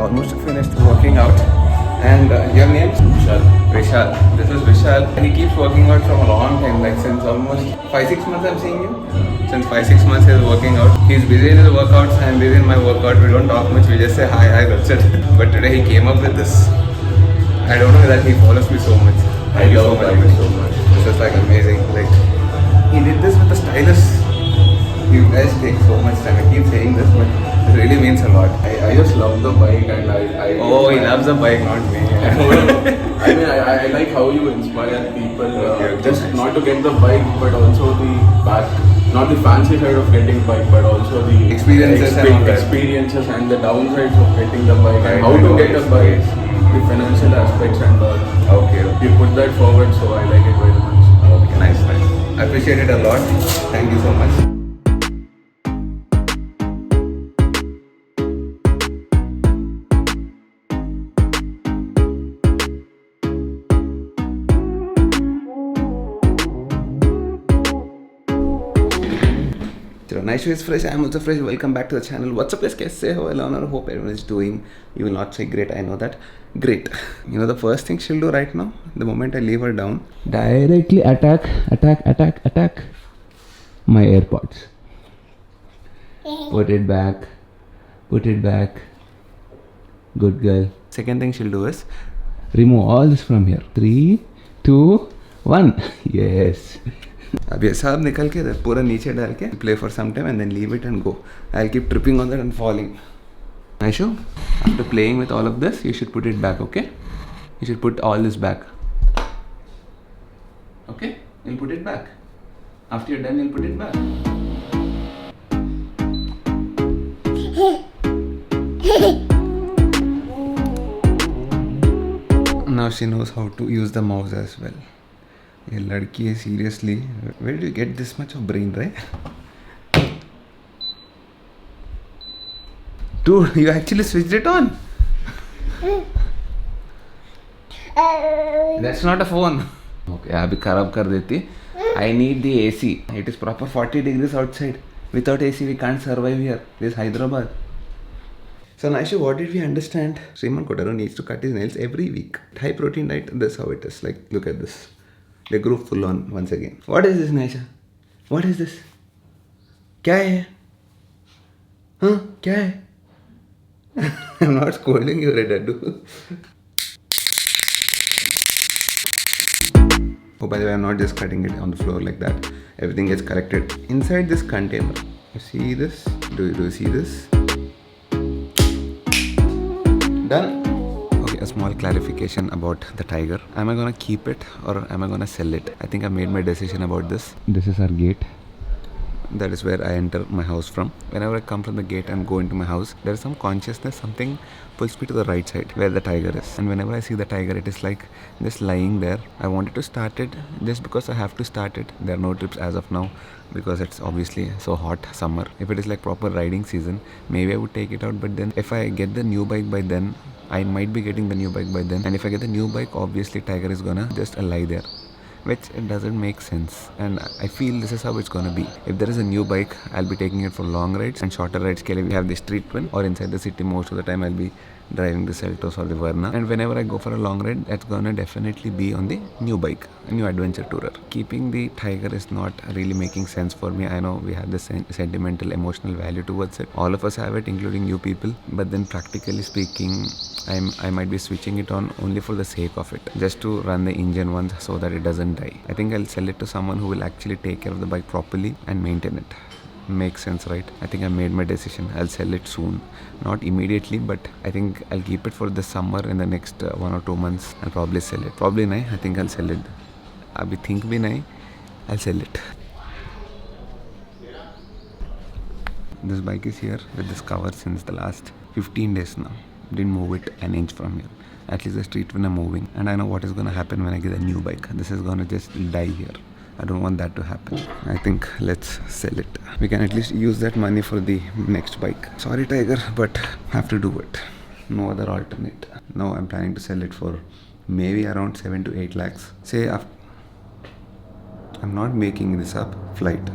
almost finished working out. And your name? Vishal. Vishal. This is Vishal. And he keeps working out from a long time, like since almost 5-6 months I'm seeing you. Since 5-6 months he's working out. He's busy in his workouts, I'm busy in my workout. We don't talk much, we just say hi, that's it. But today he came up with this. I don't know that he follows me so much. I love that so much. This is like amazing. Like he did this with the stylus. You guys take so much time. I keep saying this, but it really means a lot. I just love the bike and I Oh, he loves the bike, not me. I mean, I like how you inspire people Okay, just nice. not to get the bike, but also the back, not the fancy side of getting bike, but also the Experiences and all that. experiences and the downsides of getting the bike Right, and how right, to all get a this. bike, the financial aspects and all. Okay. You put that forward, so I like it very much. Okay, nice. I appreciate it a lot. Thank you so much. चलो Naishu is fresh, I am also fresh. Welcome back to the channel. What's up guys, कैसे हो? Eleanor, hope everyone is doing. You will not say great, I know that. Great. You know the first thing she'll do right now, the moment I leave her down, directly attack my AirPods. Put it back. Good girl. Second thing she'll do is remove all this from here. 3, 2, 1. Yes. अब ये सब निकल के पूरा नीचे डाल के play for some time and then leave it and go. I'll keep tripping on that and falling. Naishu, after playing with all of this, you should put it back, okay? You should put all this back. Okay? You'll put it back. After you're done, you'll put it back. Now she knows how to use the mouse as well. ये लड़की है seriously. Where did you get this much of brain, right? Dude, you actually switched it on. That's not a phone. Okay, अभी खराब कर देती. I need the AC. It is proper 40 degrees outside. Without AC, we can't survive here. This is Hyderabad. So Naishu, what did we understand? Sriman Kotaro needs to cut his nails every week. High protein diet, that's how it is. Like, look at this. They grew full on once again. What is this, Naisha? What is this? क्या है? Huh? क्या है? I'm not scolding you, Redadu. Oh, by the way, I'm not just cutting it on the floor like that. Everything gets collected inside this container. You see this? Do you see this? Done. Okay, a small clarification about the tiger. Am I gonna keep it or am I gonna sell it? I think I made my decision about this. This is our gate. That is where I enter my house from. Whenever I come from the gate and go into my house, there is some consciousness, something pulls me to the right side where the tiger is. And whenever I see the tiger, it is like just lying there. I wanted to start it just because I have to start it. There are no trips as of now because it's obviously so hot summer. If it is like proper riding season, maybe I would take it out. But then if I get the new bike by then, I might be getting the new bike by then. And if I get the new bike, obviously tiger is gonna just lie there, which it doesn't make sense. And I feel this is how it's gonna be. If there is a new bike, I'll be taking it for long rides and shorter rides. We have the street twin, or inside the city most of the time I'll be driving the Seltos or the Verna. And whenever I go for a long ride, that's gonna definitely be on the new bike, a new adventure tourer. Keeping the tiger is not really making sense for me. I know we have the sentimental, emotional value towards it. All of us have it, including you people. But then practically speaking, I might be switching it on only for the sake of it, just to run the engine once so that it doesn't die. I think I'll sell it to someone who will actually take care of the bike properly and maintain it. Makes sense, right? I think I made my decision. I'll sell it soon, not immediately, but I think I'll keep it for the summer. In the next 1 or 2 months I'll probably sell it. Probably nahi, I think I'll sell it. Abhi think bhi nahi, I'll sell it. This bike is here with this cover since the last 15 days now. Didn't move it an inch from here. At least the street when I'm moving, and I know what is gonna happen when I get a new bike. This is gonna just die here. I don't want that to happen. I think let's sell it. We can at least use that money for the next bike. Sorry tiger, but have to do it. No other alternate. Now I'm planning to sell it for maybe around 7 to 8 lakhs. Say after, I'm not making this up. Flight.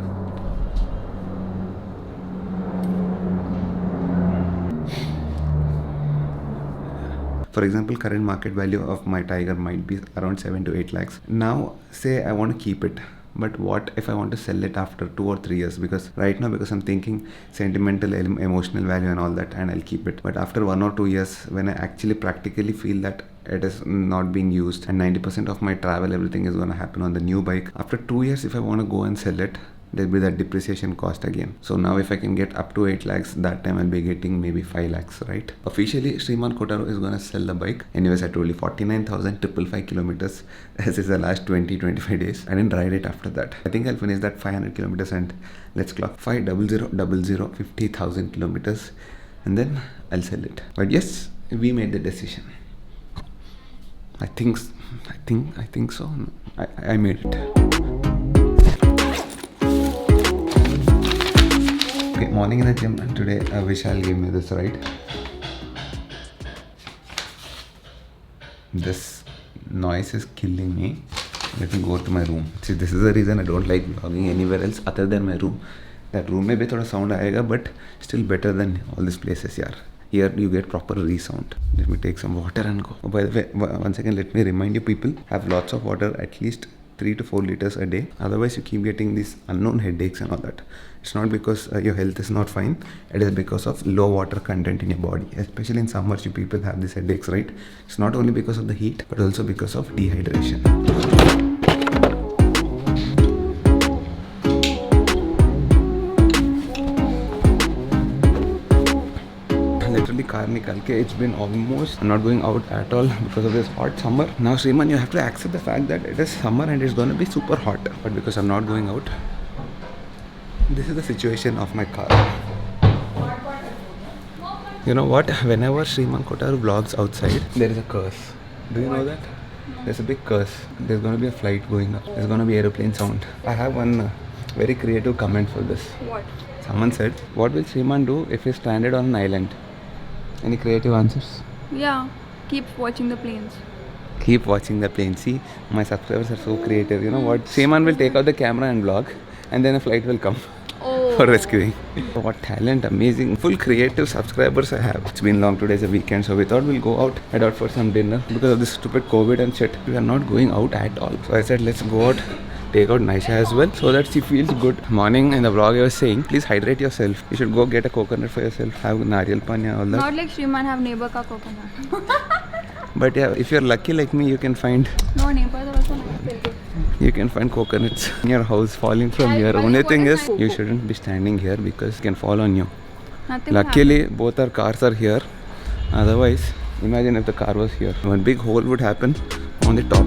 For example, current market value of my Tiger might be around 7 to 8 lakhs. Now, say I want to keep it. But what if I want to sell it after 2 or 3 years? Because right now, because I'm thinking sentimental, emotional value and all that, and I'll keep it. But after 1 or 2 years, when I actually practically feel that it is not being used and 90% of my travel, everything is going to happen on the new bike. After 2 years, if I want to go and sell it, there'll be that depreciation cost again. So now if I can get up to 8 lakhs, that time I'll be getting maybe 5 lakhs, right? Officially, Shriman Kotaro is going to sell the bike. Anyways, I told you 49,555 kilometers. This is the last 20-25 days. I didn't ride it after that. I think I'll finish that 500 kilometers and let's clock 50,000 kilometers and then I'll sell it. But yes, we made the decision. I think so. I made it. Okay, morning in the gym, and today Vishal gave me this ride. This noise is killing me. Let me go to my room. See, this is the reason I don't like vlogging anywhere else other than my room. That room may be thoda sound aayega, but still better than all these places, yaar. Here you get proper resound. Let me take some water and go. Oh, by the way, once again, let me remind you people, have lots of water, at least 3 to 4 liters a day. Otherwise, you keep getting these unknown headaches and all that. It's not because your health is not fine. It is because of low water content in your body. Especially in summers, you people have these headaches, right? It's not only because of the heat, but also because of dehydration. Literally car nikal ke, it's been almost, I'm not going out at all because of this hot summer. Now Shriman, you have to accept the fact that it is summer and it's going to be super hot. But because I'm not going out, this is the situation of my car. You know what? Whenever Shriman Kotaro vlogs outside, there is a curse. Do you know that? There's a big curse. There's going to be a flight going up. There's going to be aeroplane sound. I have one very creative comment for this. What? Someone said, what will Shriman do if he's stranded on an island? Any creative answers? Yeah, keep watching the planes. Keep watching the plane. See, my subscribers are so creative. You know what? Shriman will take out the camera and vlog, and then a flight will come for rescuing. What talent, amazing, full creative subscribers I have. It's been long, today's a weekend, so we thought we'll go out, head out for some dinner. Because of this stupid COVID and shit, we are not going out at all. So I said, let's go out, take out Naisha as well, so that she feels good. Morning in the vlog I was saying, please hydrate yourself. You should go get a coconut for yourself, have nariyal panya, all that. Not like Shriman have neighbor ka coconut. But yeah, if you're lucky like me, you can find No, neighbors are also nice. You can find coconuts in your house falling from here. Only thing is, you shouldn't be standing here because it can fall on you. Nothing Luckily, both our cars are here. Otherwise, imagine if the car was here. One big hole would happen on the top.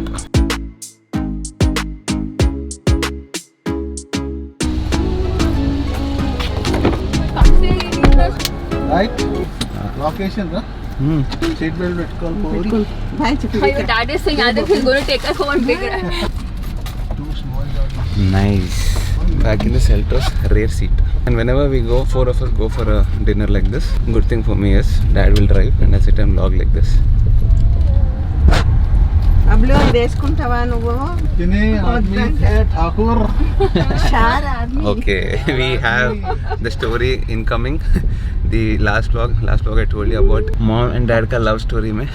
Right? Location, huh? Seat belt peట్టుకోవాలి. Your dad is saying, I think he's going to take us home and big ride. Too small dog. Nice. Back in the Seltos, rear seat. And whenever we go, 4 of us go for a dinner like this. Good thing for me is, dad will drive and I sit and vlog like this. అబ్లో వేసుకుంటావా నువ్వు తినే ఆద్మీ है Thakur. SHAR Aadmi Okay, we have the story incoming. The last vlog I told you about mom and dad ka love story mein.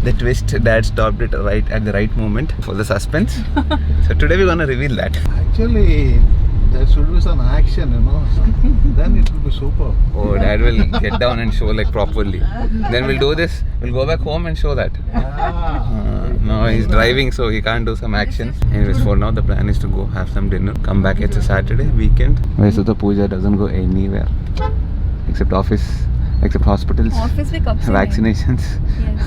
The twist, dad stopped it right at the right moment for the suspense. So today we're gonna reveal that. Actually, there should be some action, you know. Then it will be super. Oh, dad will get down and show like properly. Then we'll do this. We'll go back home and show that. No, he's driving, so he can't do some action. Anyways, for now the plan is to go have some dinner. Come back. It's a Saturday weekend. Vaisuta Pooja doesn't go anywhere except office, except hospitals, Office we कब से vaccinations, Yes.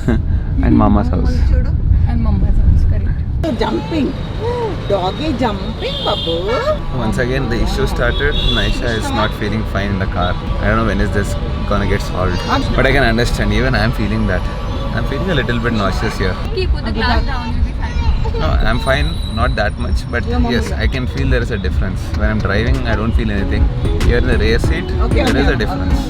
and mama's house. చూడు And mama's house, correct. Jumping doggy jumping Babu Once again, the issue started. Naisha is not feeling fine in the car. I don't know when is this gonna get solved. But I can understand. Even I'm feeling that. I'm feeling a little bit nauseous here. Keep put the glass down, you'll be fine. No, I'm fine. Not that much. But yes, I can feel there is a difference. When I'm driving, I don't feel anything. Here in the rear seat, there is a difference.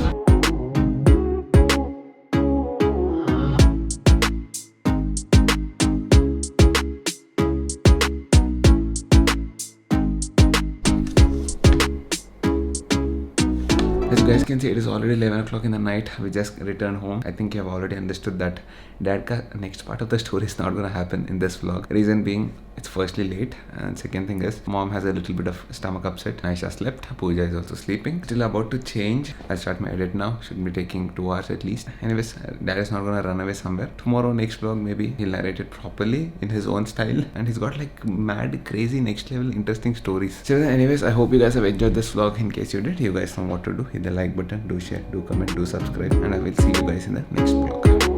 Let's guys can see it is already 11 o'clock in the night. We just returned home. I think you have already understood that dad ka next part of the story is not gonna happen in this vlog. Reason being, it's firstly late, and second thing is mom has a little bit of stomach upset. Aisha slept. Pooja is also sleeping. Still about to change. I'll start my edit now. Should be taking 2 hours at least. Anyways, dad is not gonna run away somewhere. Tomorrow, next vlog, maybe he'll narrate it properly in his own style, and he's got like mad, crazy, next level, interesting stories. So anyways, I hope you guys have enjoyed this vlog. In case you did, you guys know what to do. Hit the like button, do share, do comment, do subscribe, and I will see you guys in the next vlog.